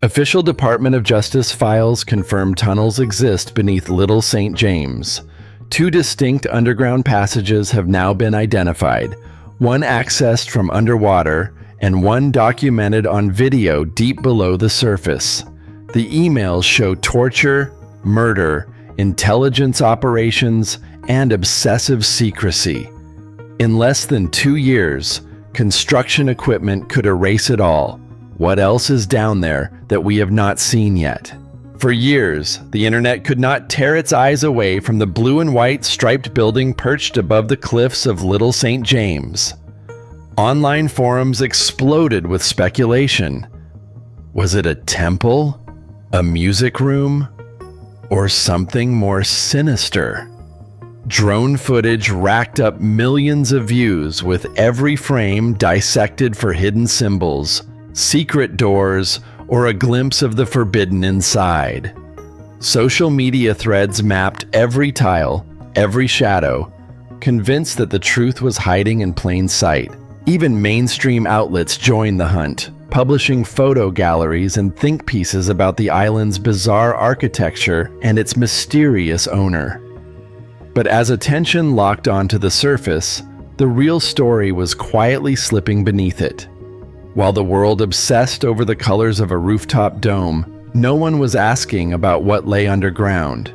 Official Department of Justice files confirm tunnels exist beneath Little St. James. Two distinct underground passages have now been identified, one accessed from underwater and one documented on video deep below the surface. The emails show torture, murder, intelligence operations, and obsessive secrecy. In less than 2 years, construction equipment could erase it all. What else is down there that we have not seen yet? For years, the internet could not tear its eyes away from the blue and white striped building perched above the cliffs of Little St. James. Online forums exploded with speculation. Was it a temple? A music room? Or something more sinister? Drone footage racked up millions of views, with every frame dissected for hidden symbols, secret doors, or a glimpse of the forbidden inside. Social media threads mapped every tile, every shadow, convinced that the truth was hiding in plain sight. Even mainstream outlets joined the hunt, publishing photo galleries and think pieces about the island's bizarre architecture and its mysterious owner. But as attention locked onto the surface, the real story was quietly slipping beneath it. While the world obsessed over the colors of a rooftop dome, no one was asking about what lay underground.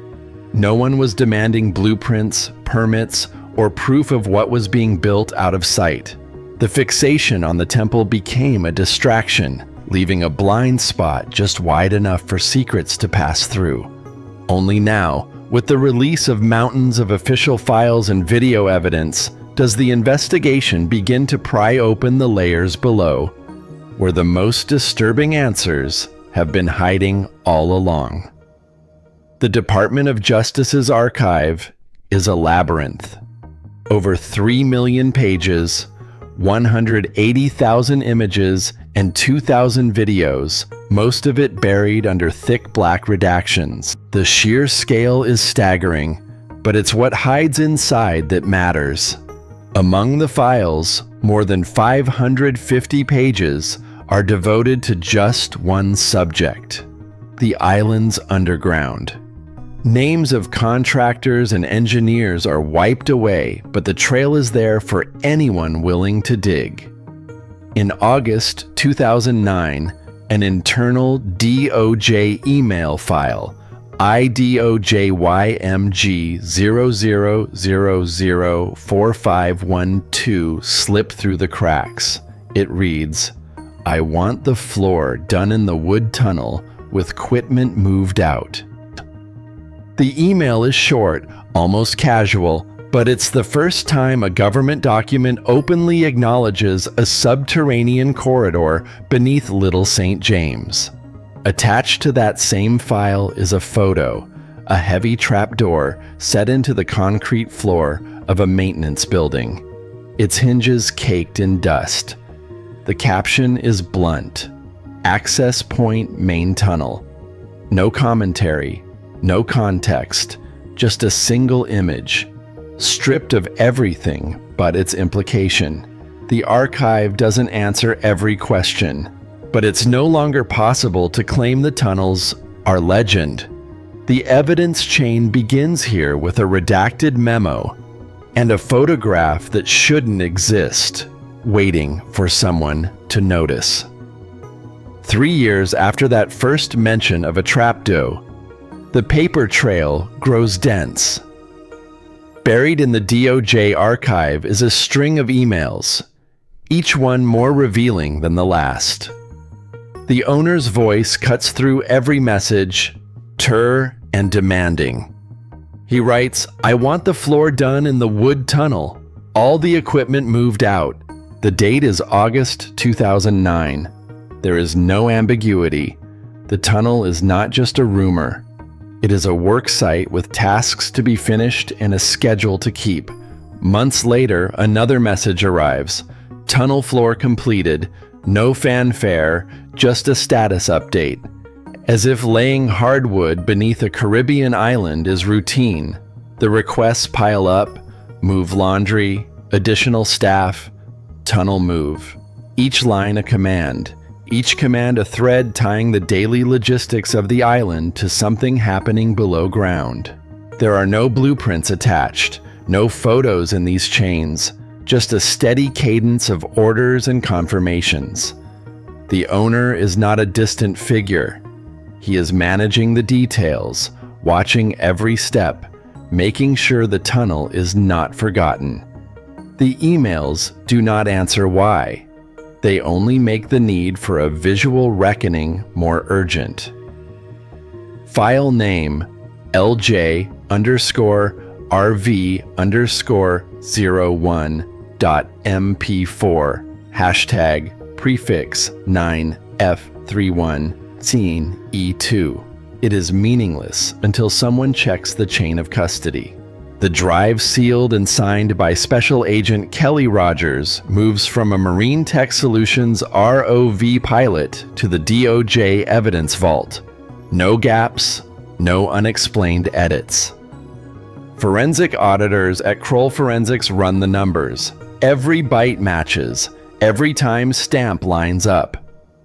No one was demanding blueprints, permits, or proof of what was being built out of sight. The fixation on the temple became a distraction, leaving a blind spot just wide enough for secrets to pass through. Only now, with the release of mountains of official files and video evidence, does the investigation begin to pry open the layers below, where the most disturbing answers have been hiding all along. The Department of Justice's archive is a labyrinth. Over 3 million pages, 180,000 images, and 2,000 videos, most of it buried under thick black redactions. The sheer scale is staggering, but it's what hides inside that matters. Among the files, more than 550 pages are devoted to just one subject: the island's underground. Names of contractors and engineers are wiped away, but the trail is there for anyone willing to dig. In August 2009, an internal DOJ email file, IDOJYMG00004512, slipped through the cracks. It reads, "I want the floor done in the wood tunnel with equipment moved out." The email is short, almost casual, but it's the first time a government document openly acknowledges a subterranean corridor beneath Little St. James. Attached to that same file is a photo, a heavy trapdoor set into the concrete floor of a maintenance building, its hinges caked in dust. The caption is blunt: "Access Point Main Tunnel." No commentary, no context, just a single image, stripped of everything but its implication. The archive doesn't answer every question, but it's no longer possible to claim the tunnels are legend. The evidence chain begins here with a redacted memo and a photograph that shouldn't exist, waiting for someone to notice. 3 years after that first mention of a trapdoor, the paper trail grows dense. Buried in the DOJ archive is a string of emails, each one more revealing than the last. The owner's voice cuts through every message, and demanding. He writes, "I want the floor done in the wood tunnel. All the equipment moved out." The date is August 2009. There is no ambiguity. The tunnel is not just a rumor. It is a work site with tasks to be finished and a schedule to keep. Months later, another message arrives. Tunnel floor completed. No fanfare, just a status update. As if laying hardwood beneath a Caribbean island is routine, the requests pile up: move laundry, additional staff, tunnel move. Each line a command, each command a thread tying the daily logistics of the island to something happening below ground. There are no blueprints attached, no photos in these chains, just a steady cadence of orders and confirmations. The owner is not a distant figure. He is managing the details, watching every step, making sure the tunnel is not forgotten. The emails do not answer why. They only make the need for a visual reckoning more urgent. File name LJ_RV_01.mp4 hashtag prefix 9F31 scene E2. It is meaningless until someone checks the chain of custody. The drive sealed and signed by Special Agent Kelly Rogers moves from a Marine Tech Solutions ROV pilot to the DOJ evidence vault. No gaps, no unexplained edits. Forensic auditors at Kroll Forensics run the numbers. Every byte matches. Every time stamp lines up.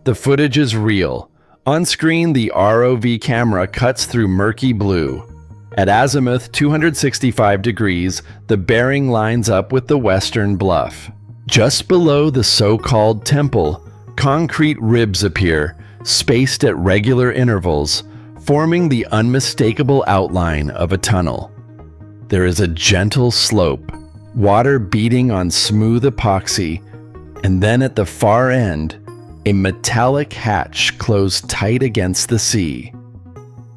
The footage is real. On screen, the ROV camera cuts through murky blue. At azimuth 265 degrees, the bearing lines up with the western bluff. Just below the so-called temple, concrete ribs appear, spaced at regular intervals, forming the unmistakable outline of a tunnel. There is a gentle slope, water beating on smooth epoxy, and then at the far end, a metallic hatch closed tight against the sea.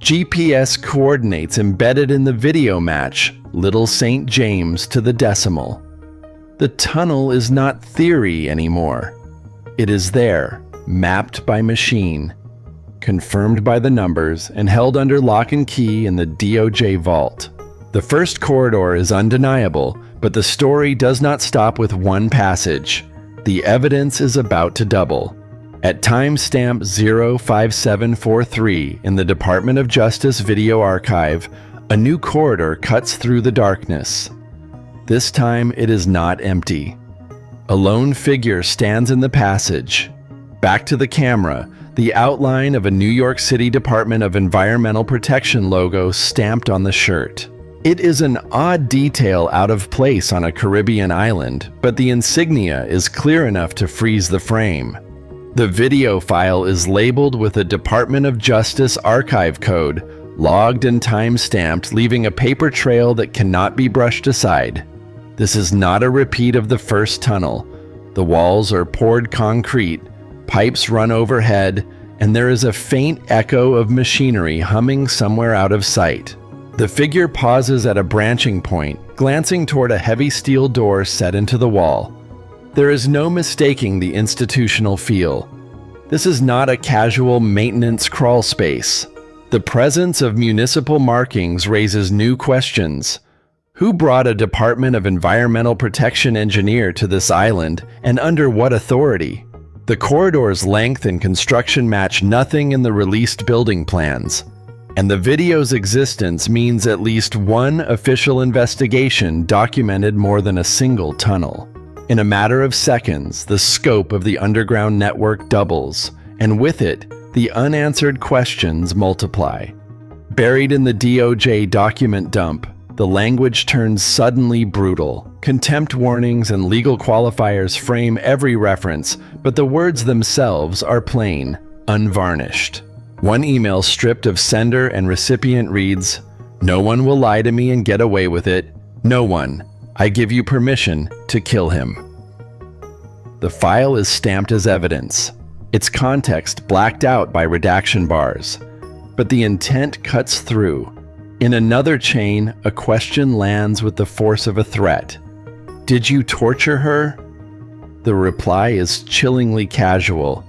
GPS coordinates embedded in the video match Little St. James to the decimal. The tunnel is not theory anymore. It is there, mapped by machine, confirmed by the numbers, and held under lock and key in the DOJ vault. The first corridor is undeniable, but the story does not stop with one passage. The evidence is about to double. At timestamp 05743 in the Department of Justice video archive, a new corridor cuts through the darkness. This time it is not empty. A lone figure stands in the passage. Back to the camera, the outline of a New York City Department of Environmental Protection logo stamped on the shirt. It is an odd detail out of place on a Caribbean island, but the insignia is clear enough to freeze the frame. The video file is labeled with a Department of Justice archive code, logged and time-stamped, leaving a paper trail that cannot be brushed aside. This is not a repeat of the first tunnel. The walls are poured concrete, pipes run overhead, and there is a faint echo of machinery humming somewhere out of sight. The figure pauses at a branching point, glancing toward a heavy steel door set into the wall. There is no mistaking the institutional feel. This is not a casual maintenance crawl space. The presence of municipal markings raises new questions. Who brought a Department of Environmental Protection engineer to this island, and under what authority? The corridor's length and construction match nothing in the released building plans, and the video's existence means at least one official investigation documented more than a single tunnel. In a matter of seconds, the scope of the underground network doubles, and with it, the unanswered questions multiply. Buried in the DOJ document dump, the language turns suddenly brutal. Contempt warnings and legal qualifiers frame every reference, but the words themselves are plain, unvarnished. One email stripped of sender and recipient reads, "No one will lie to me and get away with it. No one. I give you permission to kill him." The file is stamped as evidence, its context blacked out by redaction bars, but the intent cuts through. In another chain, a question lands with the force of a threat. "Did you torture her?" The reply is chillingly casual.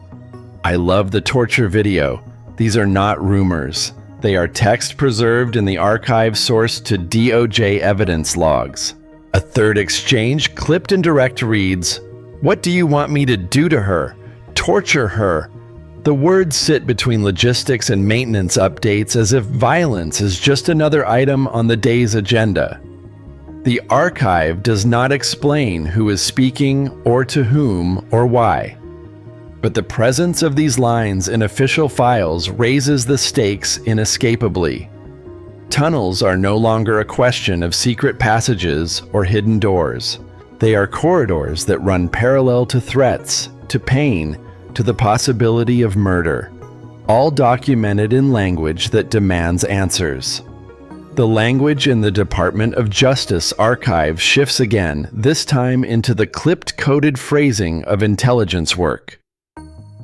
"I love the torture video. These are not rumors. They are text preserved in the archive sourced to DOJ evidence logs." A third exchange, clipped and direct, reads, "What do you want me to do to her? Torture her?" The words sit between logistics and maintenance updates as if violence is just another item on the day's agenda. The archive does not explain who is speaking or to whom or why. But the presence of these lines in official files raises the stakes inescapably. Tunnels are no longer a question of secret passages or hidden doors. They are corridors that run parallel to threats, to pain, to the possibility of murder, all documented in language that demands answers. The language in the Department of Justice archive shifts again, this time into the clipped-coded phrasing of intelligence work.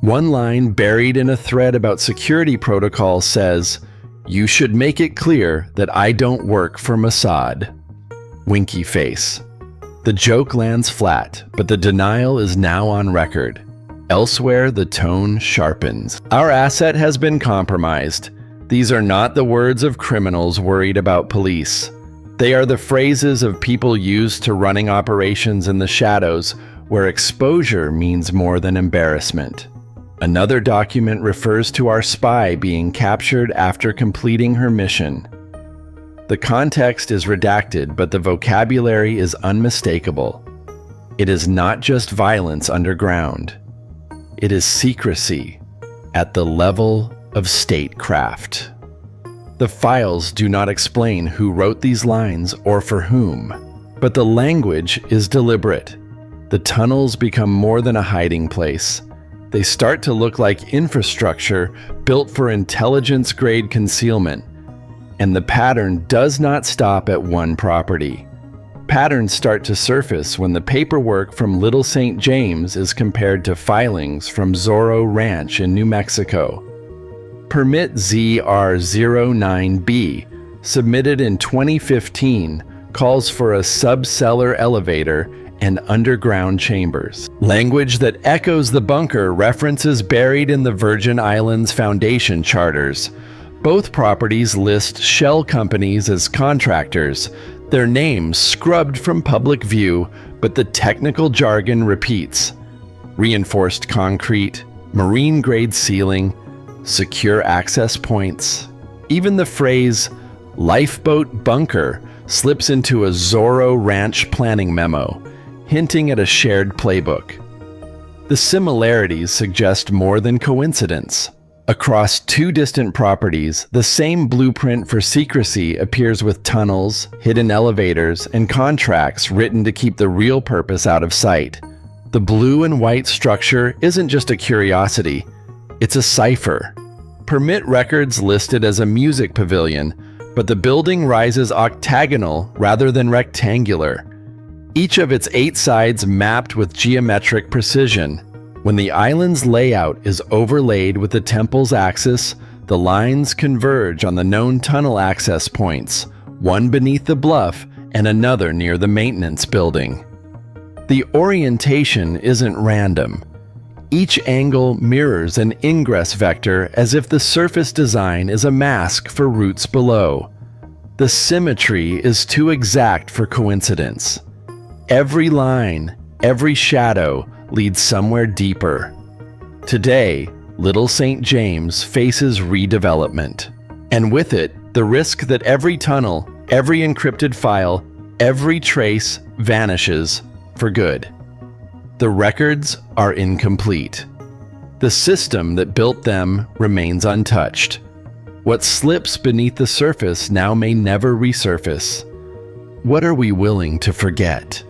One line buried in a thread about security protocol says, "You should make it clear that I don't work for Mossad." Winky face. The joke lands flat, but the denial is now on record. Elsewhere, the tone sharpens. Our asset has been compromised. These are not the words of criminals worried about police. They are the phrases of people used to running operations in the shadows, where exposure means more than embarrassment. Another document refers to our spy being captured after completing her mission. The context is redacted, but the vocabulary is unmistakable. It is not just violence underground. It is secrecy at the level of statecraft. The files do not explain who wrote these lines or for whom, but the language is deliberate. The tunnels become more than a hiding place. They start to look like infrastructure built for intelligence-grade concealment. And the pattern does not stop at one property. Patterns start to surface when the paperwork from Little St. James is compared to filings from Zorro Ranch in New Mexico. Permit ZR09B, submitted in 2015, calls for a subcellar elevator and underground chambers. Language that echoes the bunker references buried in the Virgin Islands Foundation charters. Both properties list shell companies as contractors, their names scrubbed from public view, but the technical jargon repeats. Reinforced concrete, marine-grade ceiling, secure access points. Even the phrase, lifeboat bunker, slips into a Zorro Ranch planning memo, hinting at a shared playbook. The similarities suggest more than coincidence. Across two distant properties, the same blueprint for secrecy appears with tunnels, hidden elevators, and contracts written to keep the real purpose out of sight. The blue and white structure isn't just a curiosity, it's a cipher. Permit records listed as a music pavilion, but the building rises octagonal rather than rectangular. Each of its 8 sides mapped with geometric precision. When the island's layout is overlaid with the temple's axis, the lines converge on the known tunnel access points, one beneath the bluff and another near the maintenance building. The orientation isn't random. Each angle mirrors an ingress vector as if the surface design is a mask for routes below. The symmetry is too exact for coincidence. Every line, every shadow leads somewhere deeper. Today, Little St. James faces redevelopment, and with it, the risk that every tunnel, every encrypted file, every trace vanishes for good. The records are incomplete. The system that built them remains untouched. What slips beneath the surface now may never resurface. What are we willing to forget?